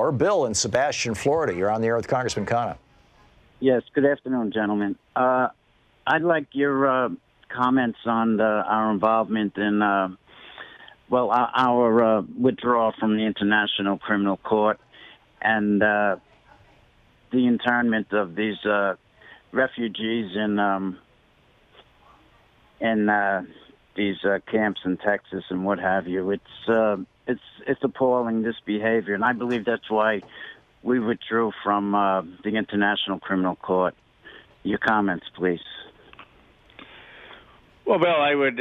Or Bill in Sebastian, Florida. You're on the air with Congressman Khanna. Yes, good afternoon, gentlemen. I'd like your comments on our involvement in, our withdrawal from the International Criminal Court and the internment of these refugees in these camps in Texas and what have you. It's appalling, this behavior, and I believe that's why we withdrew from the International Criminal Court. Your comments, please. Well, Bill, I would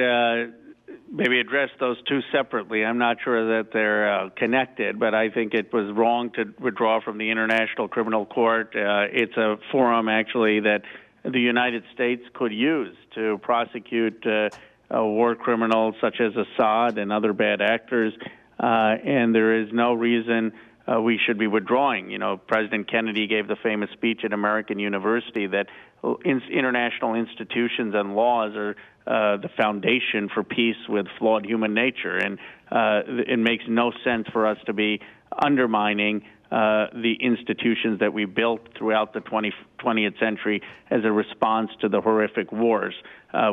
maybe address those two separately. I'm not sure that they're connected, but I think it was wrong to withdraw from the International Criminal Court. It's a forum, actually, that the United States could use to prosecute war criminals such as Assad and other bad actors, and there is no reason we should be withdrawing. You know, President Kennedy gave the famous speech at American University that international institutions and laws are the foundation for peace with flawed human nature, and it makes no sense for us to be undermining the institutions that we built throughout the 20th century as a response to the horrific wars.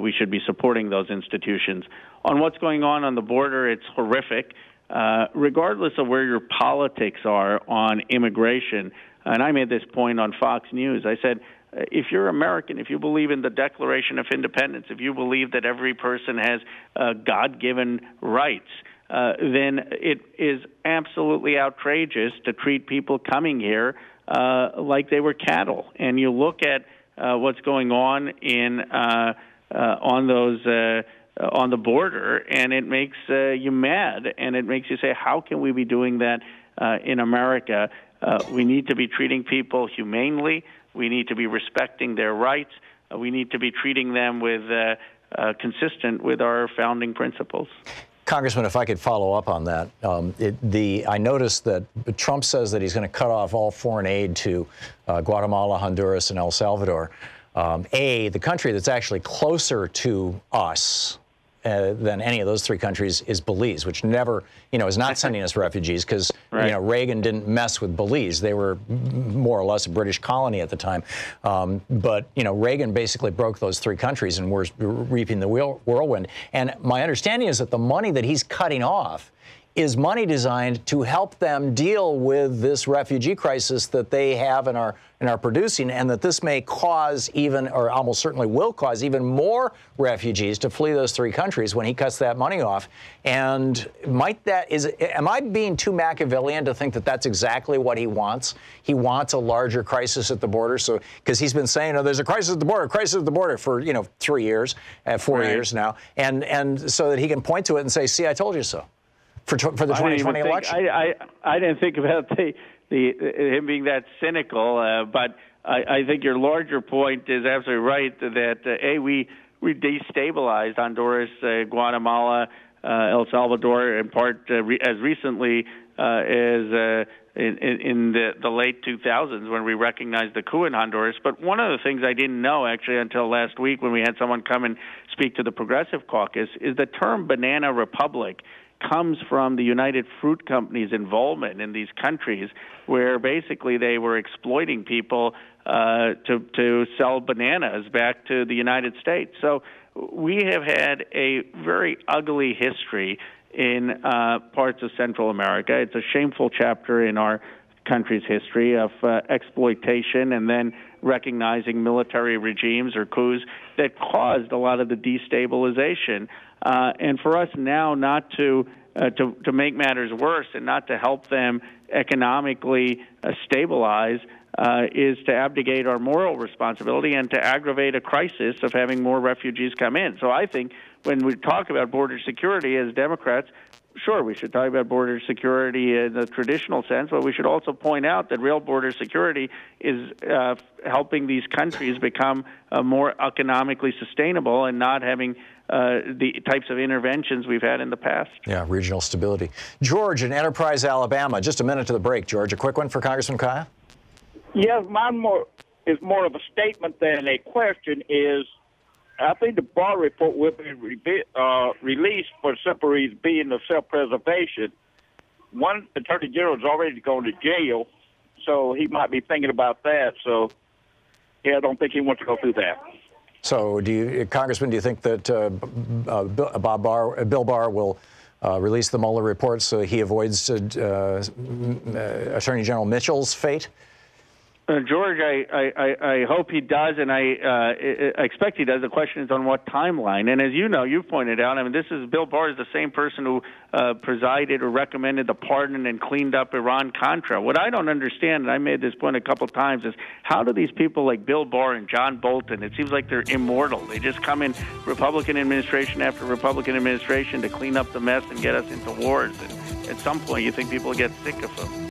We should be supporting those institutions. On what's going on the border, it's horrific. Regardless of where your politics are on immigration, and I made this point on Fox News, I said, if you're American, if you believe in the Declaration of Independence, if you believe that every person has God-given rights, then it is absolutely outrageous to treat people coming here like they were cattle. And you look at what's going on on the border, and it makes you mad, and it makes you say, how can we be doing that in America? We need to be treating people humanely. We need to be respecting their rights. We need to be treating them with consistent with our founding principles. Congressman, if I could follow up on that, I noticed that Trump says that he's going to cut off all foreign aid to Guatemala, Honduras, and El Salvador. The country that's actually closer to us than any of those three countries is Belize, which never, is not sending us refugees because, right. Reagan didn't mess with Belize. They were more or less a British colony at the time. But Reagan basically broke those three countries and we're reaping the whirlwind. And my understanding is that the money that he's cutting off is money designed to help them deal with this refugee crisis that they have and are producing, and that this may cause even, or almost certainly will cause even more refugees to flee those three countries when he cuts that money off. And am I being too Machiavellian to think that that's exactly what he wants? He wants a larger crisis at the border, so because he's been saying, there's a crisis at the border for 3 years, 4 years now, and so that he can point to it and say, see, I told you so. For the 2020 election. I didn't think about him being that cynical, but I think your larger point is absolutely right that, we destabilized Honduras, Guatemala, El Salvador, in part as recently as in the late 2000s when we recognized the coup in Honduras. But one of the things I didn't know, actually, until last week when we had someone come and speak to the Progressive Caucus, is the term banana republic comes from the United Fruit Company's involvement in these countries, where basically they were exploiting people to sell bananas back to the United States. So we have had a very ugly history in parts of Central America. It's a shameful chapter in our country's history of exploitation and then recognizing military regimes or coups that caused a lot of the destabilization. And for us now not to make matters worse and not to help them economically stabilize is to abdicate our moral responsibility and to aggravate a crisis of having more refugees come in. So I think when we talk about border security as Democrats, sure, we should talk about border security in the traditional sense, but we should also point out that real border security is helping these countries become more economically sustainable and not having the types of interventions we've had in the past. Yeah, regional stability. George in Enterprise, Alabama. Just a minute to the break, George. A quick one for Congressman Kaya? Yes, mine is more of a statement than a question. I think the Barr report will be released for simple reasons being of self-preservation. one attorney general is already going to jail, so he might be thinking about that. So, yeah, I don't think he wants to go through that. So, Congressman, do you think that Bill Barr will release the Mueller report so he avoids Attorney General Mitchell's fate? George, I hope he does, and I expect he does. The question is on what timeline. And as you know, you've pointed out, I mean, Bill Barr is the same person who presided or recommended the pardon and cleaned up Iran-Contra. What I don't understand, and I made this point a couple times, is how do these people like Bill Barr and John Bolton, it seems like they're immortal. They just come in Republican administration after Republican administration to clean up the mess and get us into wars. And at some point, you think people get sick of them.